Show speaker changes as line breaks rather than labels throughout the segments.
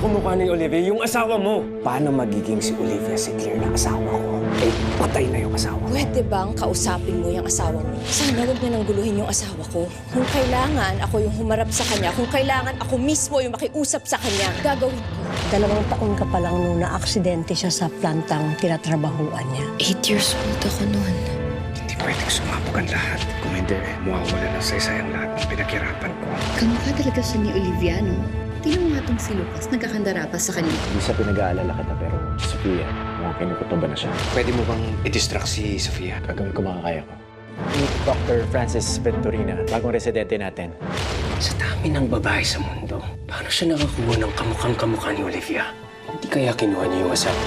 kamukha ni Olivia, yung asawa mo.
Paano magiging si Olivia si Claire na asawa ko? Eh, patay na yung asawa.
Pwede bang kausapin mo yung asawa mo? Sana huwag na nang guluhin yung asawa ko. Kung kailangan ako yung humarap sa kanya, kung kailangan ako mismo yung makiusap sa kanya, gagawin ko.
2 taon ka pa lang nung na-aksidente siya sa plantang tinatrabahuan niya.
8 years old ako noon.
Hindi pwedeng sumabog ang lahat. Kung hindi, mawawala ng saysayang lahat ng pinaghirapan ko.
Kamukha talaga siya ni Olivia, no? Tingnan mo nga itong si Lucas, nagkakandara pa sa kanya.
Hindi sa pinag-aalala kita, pero Sofia, mukhang kinukutoba na siya.
Pwede mo bang i-distract si Sofia?
Gagawin ko makakaya ko. Meet Dr. Francis Venturina, bagong residente natin.
Sa dami ng babae sa mundo, paano siya nakakuha ng kamukhang-kamukha ni Olivia? Hindi kaya kinuha niya yung asawa?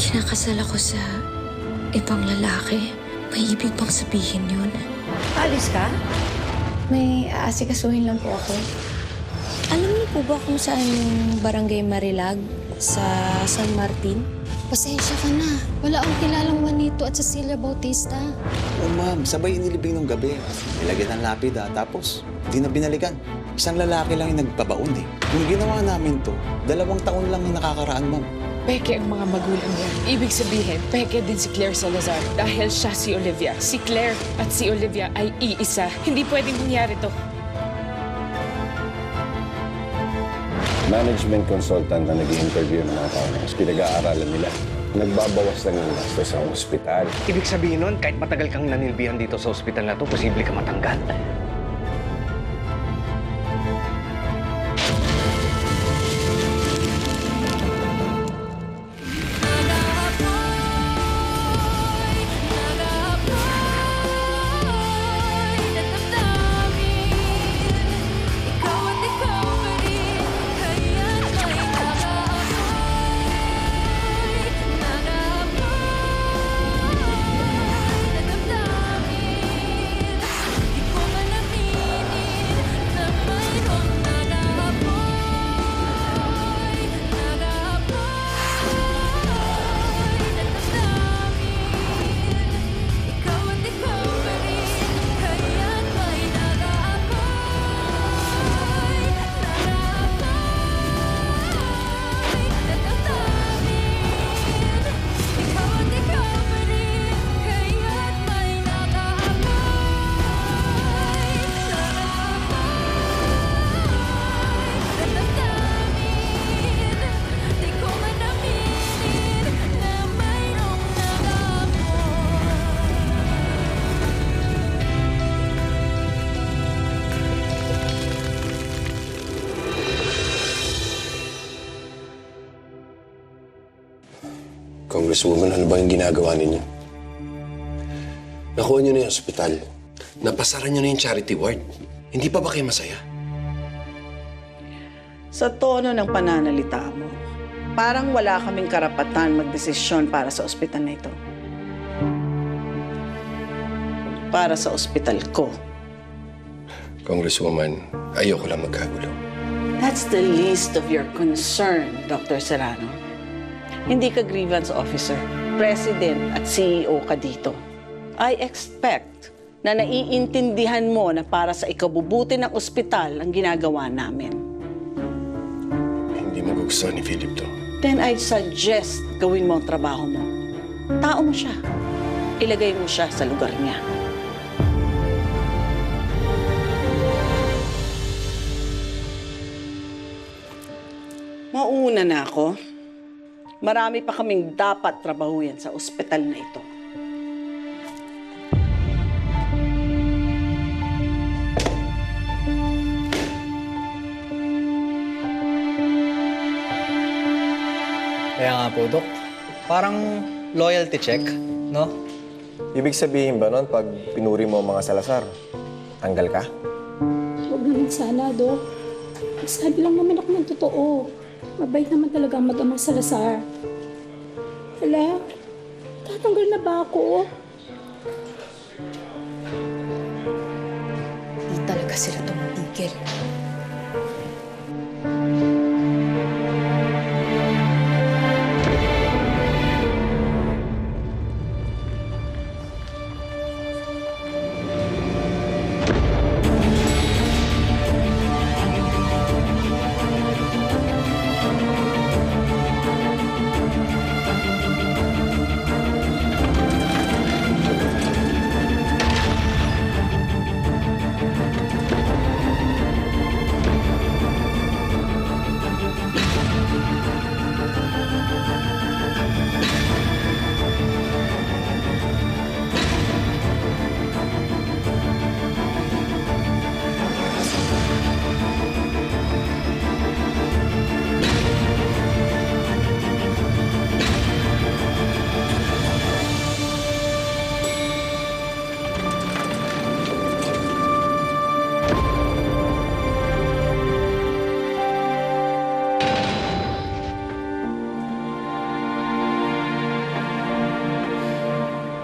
Kinakasal ako sa ibang lalaki. May ibig bang sabihin yun?
Alis ka?
May aasikasuhin lang po ako.
Alam niyo po ba kung saan yung Barangay Marilag sa San Martin?
Pasensya ka na. Wala akong kilalang Juanito at Cecilia Bautista.
Oo, ma'am. Sabay inilibing nung gabi. Nilagyan ng lapida, tapos di na binalikan. Isang lalaki lang yung nagpabaon eh. Yung ginawa namin to, 2 taon lang yung nakakaraan, ma'am.
Peke ang mga magulang niya. Ibig sabihin, peke din si Claire Salazar dahil siya si Olivia. Si Claire at si Olivia ay iisa. Hindi pwedeng mangyari to.
Management consultant na nag-i-interview ng mga tao na mas pinag-aaralan nila. Nagbabawas lang ng gastos sa ospital.
Ibig sabihin nun, kahit matagal kang nanilbihan dito sa ospital na to, posible ka matanggal.
Congresswoman, ano ba yung ginagawa ninyo? Nakuha nyo na yung ospital. Napasaran nyo na yung charity ward. Hindi pa ba kayo masaya?
Sa tono ng pananalita mo, parang wala kaming karapatan magdesisyon para sa ospital na ito. Para sa ospital ko.
Congresswoman, ayoko lang magkagulo.
That's the least of your concern, Dr. Serrano. Hindi ka grievance officer, president at CEO ka dito. I expect na naiintindihan mo na para sa ikabubuti ng ospital ang ginagawa namin.
Hindi magugustuhan ni Philip to.
Then I'd suggest gawin mo ang trabaho mo. Tao mo siya. Ilagay mo siya sa lugar niya. Mauna na ako. Marami pa kaming dapat trabahuyan sa ospital na ito.
Kaya nga po, Dok. Parang loyalty check, no?
Ibig sabihin ba nun, pag pinuri mo ang mga Salazar, tanggal ka?
Huwag naman sana, Dok. Sabi lang naman ako ng totoo. Mabait naman talaga ang mag-amang Salazar. Hala, tatanggal na ba ako?
Hindi talaga sila tumatigil.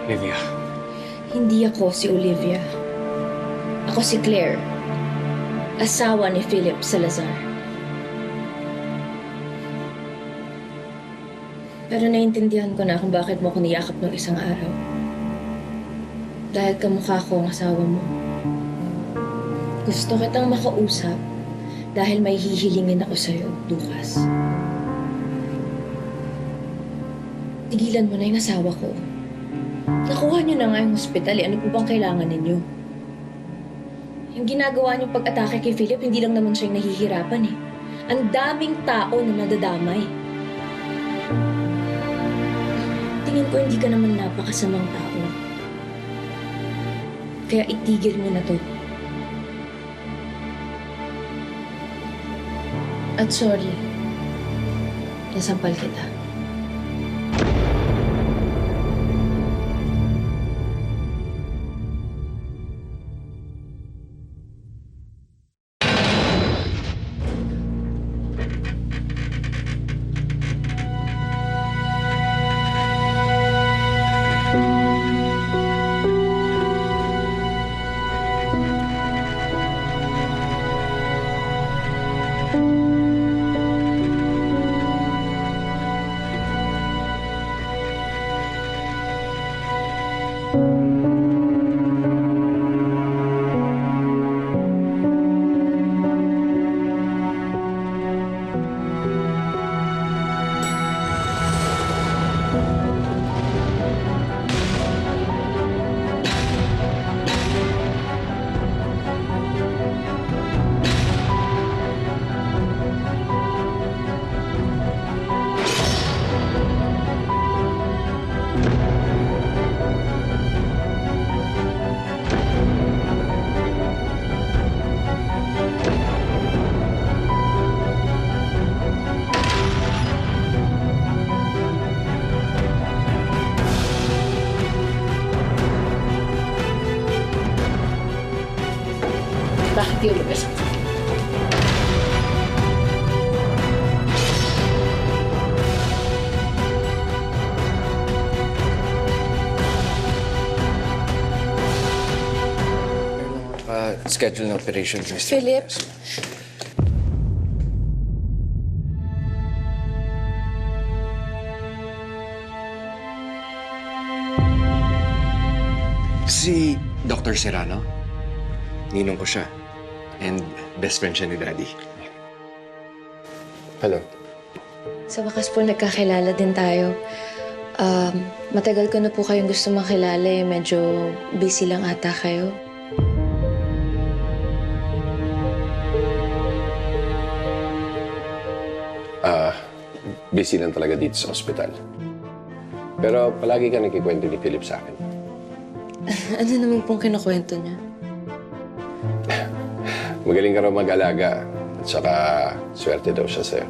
Olivia,
Hindi ako si Olivia. Ako si Claire, asawa ni Philip Salazar. Pero naiintindihan ko na kung bakit mo ako niyakap ng isang araw. Dahil kamukha ko ang asawa mo. Gusto kitang makausap dahil may hihilingin ako sa'yo, Lucas. Tigilan mo na yung asawa ko. Nakuha niyo na nga yung hospital. Ano po bang kailangan ninyo? Yung ginagawa niyong pag-atake kay Philip, hindi lang naman siya yung nahihirapan eh. Ang daming tao na nadadamay. Tingin ko hindi ka naman napakasamang tao. Kaya itigil mo na to. At sorry, nasampal kita. Bakit di lumabas?
schedule ng operation, Mr.
Philip?
Si Dr. Serrano? Ninong ko siya. And best friend siya ni Daddy.
Hello.
Sa wakas po, nagkakilala din tayo. Matagal ko na po kayong gusto makilala eh. Medyo busy lang ata kayo.
Busy lang talaga dito sa ospital. Pero palagi ka nagkikwento ni Philip sa akin.
Ano naman pong kinukwento niya?
Magaling ka raw mag-alaga. At saka, swerte daw siya sa'yo.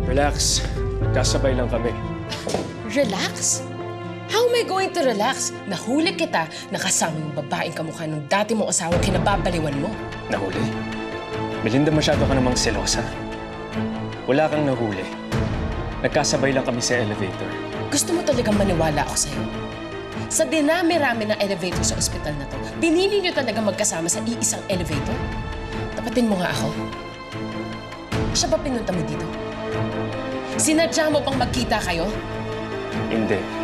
Relax. Magkasabay lang kami.
Relax? How am I going to relax? Nahuli kita, nakasama yung babaeng kamukha ng dati mong asawa kinababaliwan mo.
Nahuli? Melinda, masyado ka namang selosa. Wala kang nahuli. Nagkasabay lang kami sa elevator.
Gusto mo talagang maniwala ako sa'yo? Sa dinami-rami ng elevator sa ospital na to, pinili niyo talaga magkasama sa iisang elevator? Tapatin mo nga ako. Siya ba pinunta mo dito? Sinadya mo bang magkita kayo?
Hindi.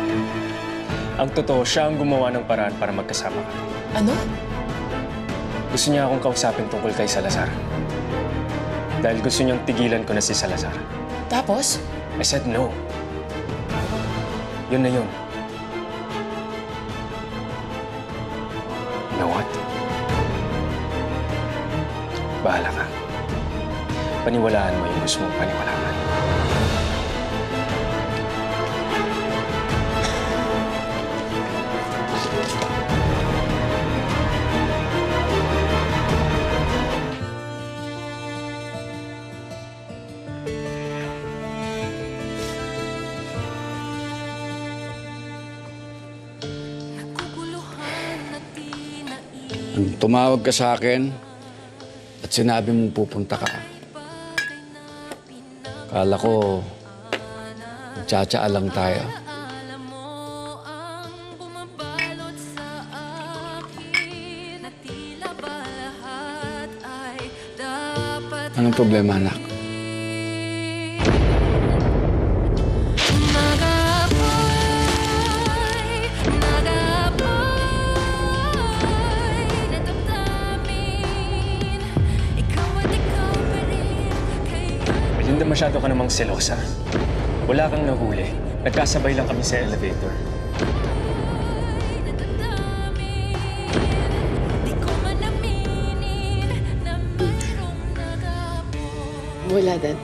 Ang totoo, siya ang gumawa ng paraan para magkasama ka.
Ano?
Gusto niya akong kausapin tungkol kay Salazar. Dahil gusto niyang tigilan ko na si Salazar.
Tapos?
I said no. Yun na yun. You know what? Bahala ka. Paniwalaan mo yung gusto mong paniwalaan.
Tumawag ka sa akin at At sinabi mong pupunta ka. Kala ko, magtsatsaa lang tayo. Anong problema, anak?
Melinda, masyado ka namang selosa. Wala kang nahuli. Nagkasabay lang kami sa elevator.
Wala, Dad.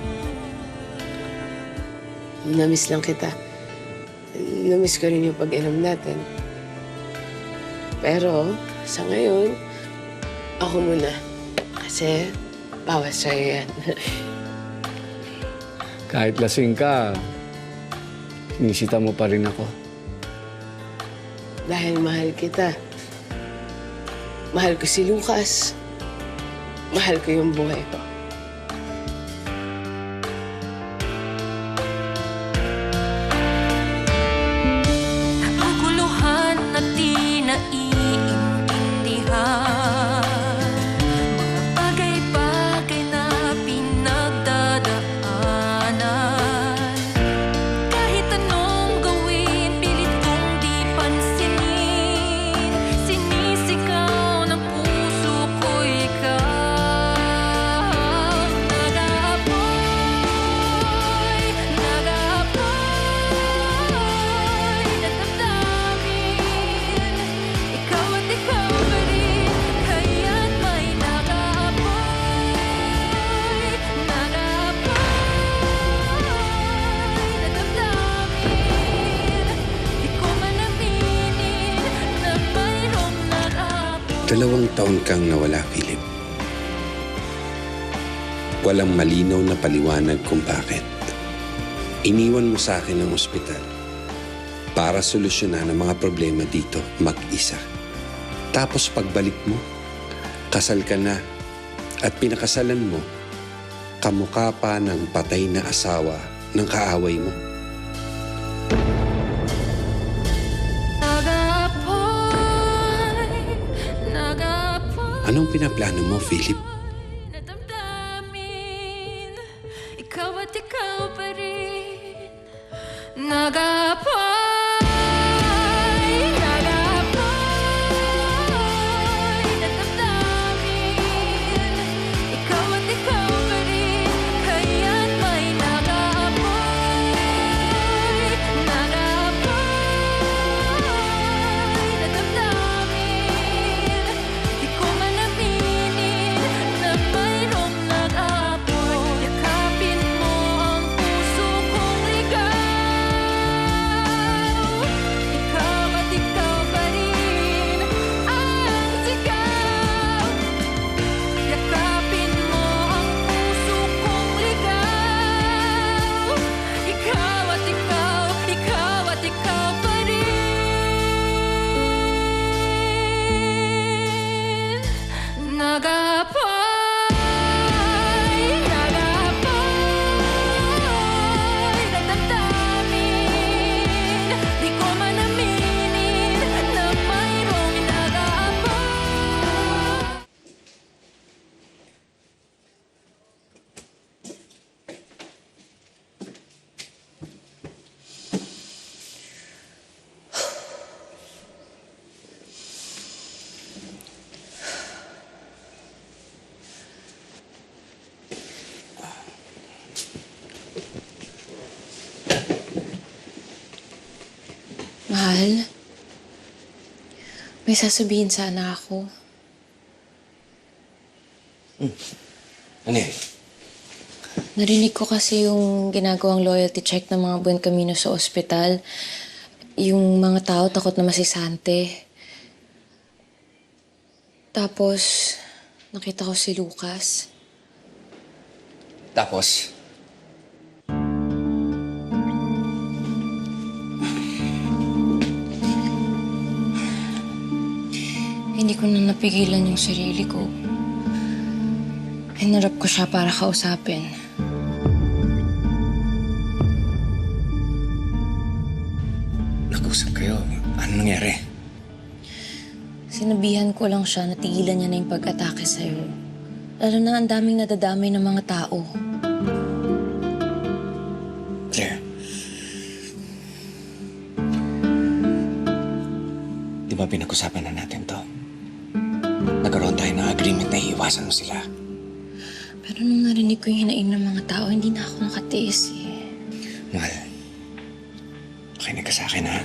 Namiss lang kita. Namiss ko rin yung pag-inom natin. Pero, sa ngayon, ako muna. Kasi, bawas sa'yo yan.
Kahit lasing ka, sinisita mo pa rin ako.
Dahil mahal kita. Mahal ko si Lucas. Mahal ko yung buhay ko.
Dalawang taon kang nawala, Philip. Walang malinaw na paliwanag kung bakit. Iniwan mo sa akin ang ospital para solusyonan ang mga problema dito mag-isa. Tapos pagbalik mo, kasal ka na at pinakasalan mo, kamukha pa ng patay na asawa ng kaaway mo. Anong pinaplano mo, Philip?
Ikaw at ikaw pa rin.
Mahal, may sasabihin sana ako.
Ano yan?
Narinig ko kasi yung ginagawang loyalty check ng mga Buen Camino sa ospital. Yung mga tao takot na masisante. Tapos, nakita ko si Lucas.
Tapos?
Hindi ko na napigilan yung sarili ko. Hinarap ko siya para kausapin.
Nag-usap kayo. Ano nangyari?
Sinabihan ko lang siya na tigilan niya na yung pag-atake sa'yo. Lalo na ang daming nadadamay ng mga tao.
Claire. Di ba pinag-usapan na natin to? Nagkaroon tayo ng agreement na iiwasan mo sila.
Pero nung narinig ko yung hinaing ng mga tao, hindi na ako nakatiis eh.
Mahal, makinig ka sa akin ha.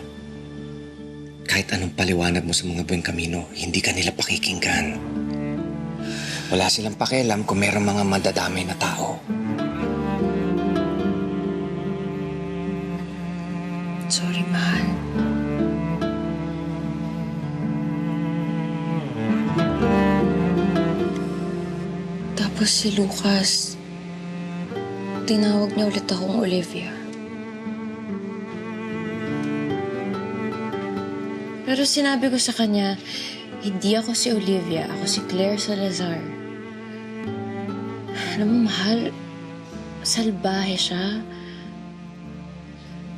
Kahit anong paliwanag mo sa mga buwing kamino, hindi ka nila pakikinggan. Wala silang pakialam kung mayroong mga madadamay na tao.
Sorry, mahal. Tapos si Lucas, tinawag niya ulit akong Olivia. Pero sinabi ko sa kanya, hindi ako si Olivia, ako si Claire Salazar. Alam mo, mahal, salbahe siya.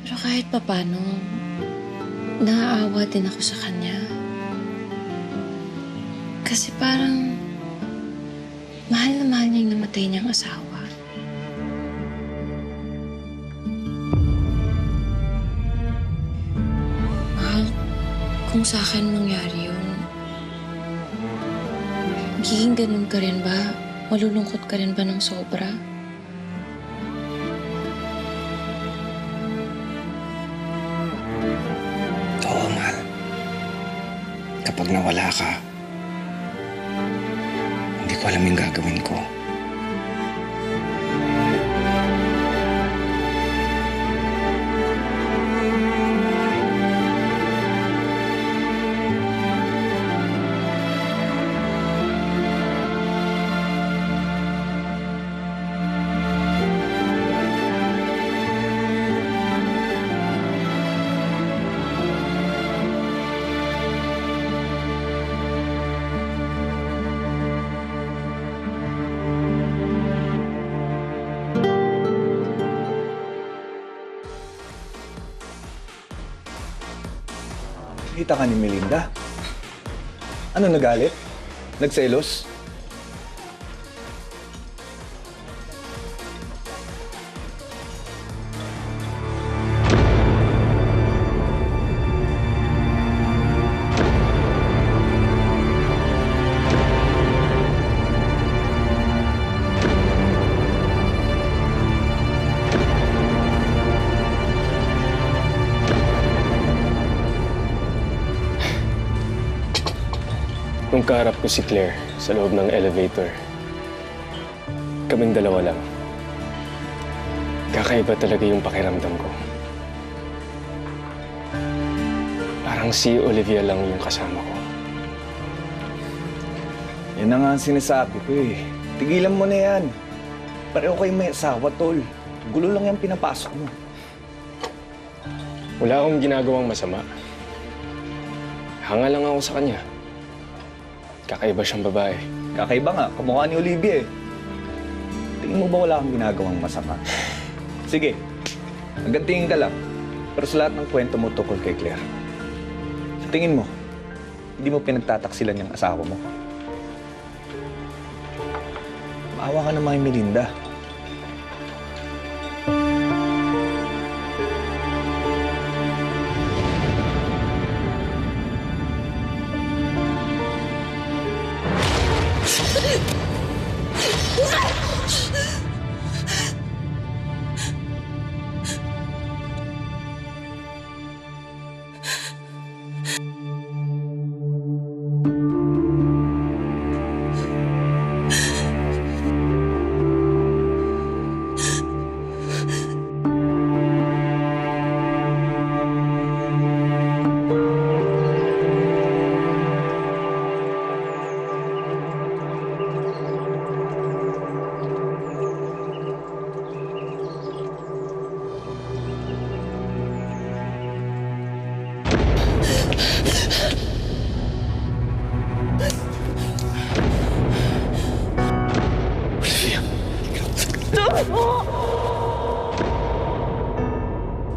Pero kahit papano, naaawa din ako sa kanya. Kasi parang, mahal na mahal niya yung namatay niyang asawa. Mahal, kung sa akin mangyari yun, magiging ganun ka rin ba? Malulungkot ka rin ba ng sobra?
Oo, mahal. Kapag nawala ka, hindi ko alam yung gagawin ko.
Kita ka ni Melinda? Ano, nagalit? Nagselos?
Nung kaharap ko si Claire sa loob ng elevator, kaming dalawa lang. Kakaiba talaga yung pakiramdam ko. Parang si Olivia lang yung kasama ko.
Yan na nga ang sinasabi ko eh. Tigilan mo na yan. Pareho kayo may asawa, tol. Gulo lang yung pinapasok mo.
Wala akong ginagawang masama. Hanga lang ako sa kanya. Kakaiba siyang babae.
Kakaiba nga, kamukha ni Olivia eh. Tingin mo ba wala kang ginagawang masama? Sige, hanggang ka lang. Pero sa lahat ng kwento mo tungkol kay Claire, sa tingin mo, hindi mo pinagtataksilan yung asawa mo? Maawa ka naman kay Melinda.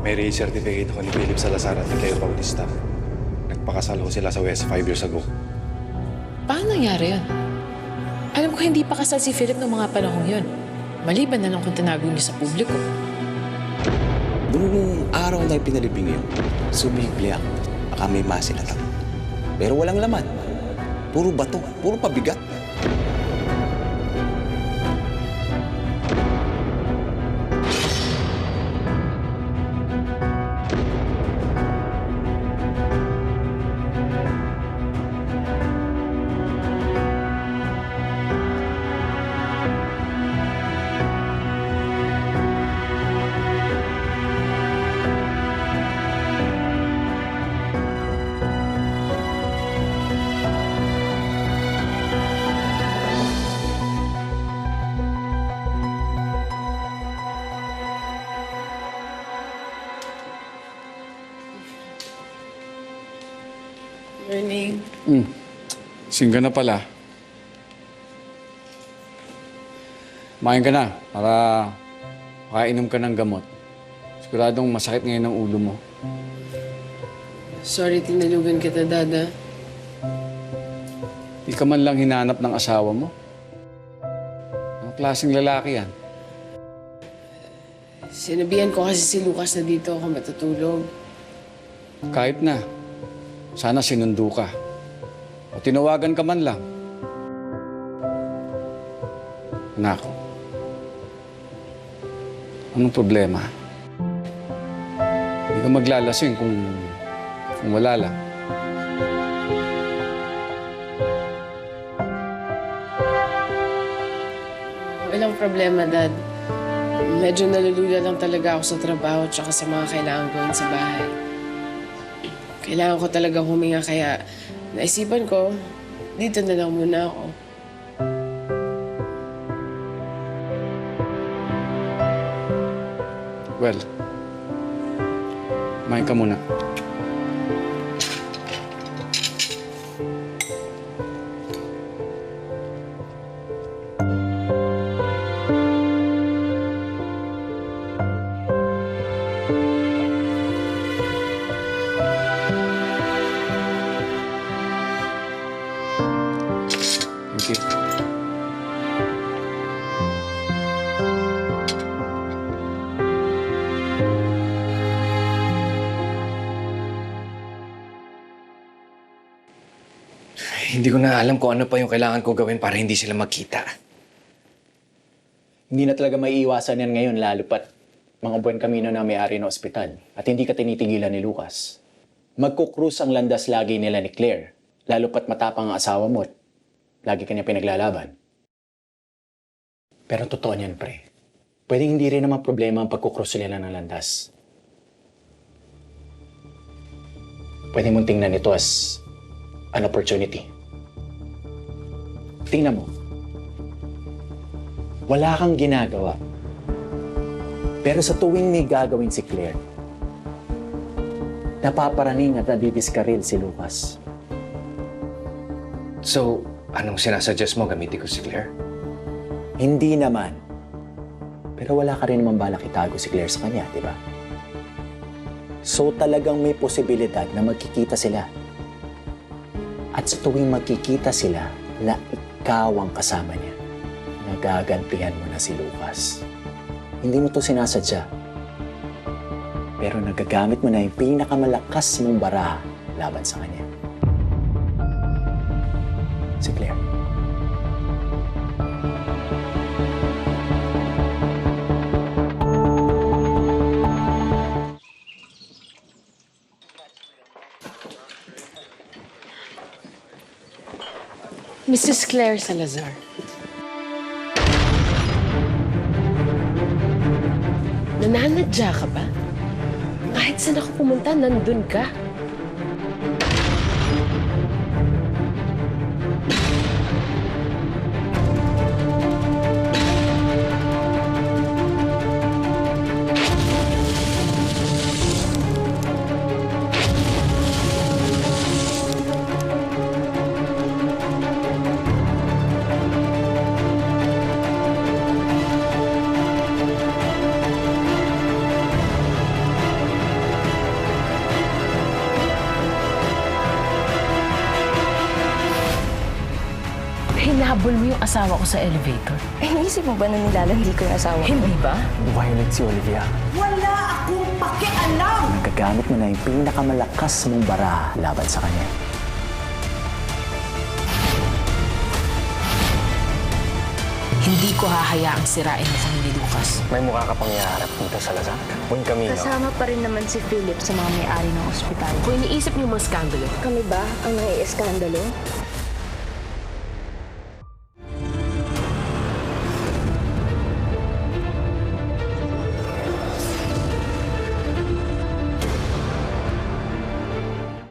May raise certificate ako ni Philip Salazar at ni Claire Bautista. Nagpakasal ho sila sa West 5 years ago.
Paano nangyari yun? Alam ko hindi pa kasal si Philip noong mga panahon yun. Maliban na lang kung tinago niyo sa publiko.
Nung araw na pinalibing yun, sumibli ako. Baka may masinatang. Pero walang laman. Puro bato, puro pabigat.
Morning.
Sing ka na pala. Kumain ka na para makainom ka ng gamot. Siguradong masakit ngayon ang ulo mo.
Sorry, tinalugan kita, Dada.
Di ka man lang hinanap ng asawa mo. Anong klaseng lalaki yan?
Sinabihan ko kasi si Lucas na dito ako matutulog.
Kahit na. Sana sinundo ka. O tinawagan ka man lang. Anak, anong problema? Hindi ka maglalasing kung wala lang.
Walang problema, Dad. Medyo nalulula lang talaga ako sa trabaho at sa mga kailangan gawin sa bahay. Kailangan ko talaga huminga kaya naisipan ko, dito na lang muna ako.
Well, kumain ka muna. Thank you.
Hindi ko na alam kung ano pa yung kailangan ko gawin para hindi sila magkita.
Hindi na talaga maiiwasan yan ngayon, lalo pat mga buwan kamino na may-ari ng ospital at hindi ka tinitigilan ni Lucas. Magkukrus ang landas lagi nila ni Claire, lalo pat matapang ang asawa mo at lagi kanya pinaglalaban. Pero totoo niyan, pre. Pwedeng hindi rin naman problema ang pagkukrus nila ng landas. Pwede mong tingnan ito as an opportunity. Tingnan mo. Wala kang ginagawa. Pero sa tuwing may gagawin si Claire, napaparaning at nadidiskaril si Lucas.
So, anong sinasuggest mo gamitin ko si Claire?
Hindi naman. Pero wala ka rin naman balak itago si Claire sa kanya, di ba? So talagang may posibilidad na magkikita sila. At sa tuwing magkikita sila na ikaw ang kasama niya, nagagantihan mo na si Lucas. Hindi mo to sinasadya. Pero nagagamit mo na yung pinakamalakas mong baraha laban sa kanya. Si Claire.
Mrs. Claire Salazar. Nananadya ka ba? Kahit saan ako pumunta, nandun ka. Hinabol mo yung asawa ko sa elevator.
Eh, naisip mo ba na nilalandi ko yung asawa ko?
Hindi ba?
Violent si Olivia.
Wala akong pakialam!
Nagagamit mo na yung pinakamalakas mong bara laban sa kanya.
Hindi ko hahayaang sirain mo kami ni Lucas.
May mukha ka pang iharap dito sa Lazar. Buong Camino.
Kasama pa rin naman si Philip sa mga may-ari ng ospital.
Kung iniisip niyo mga skandalo,
Kami ba ang nai-eskandalo?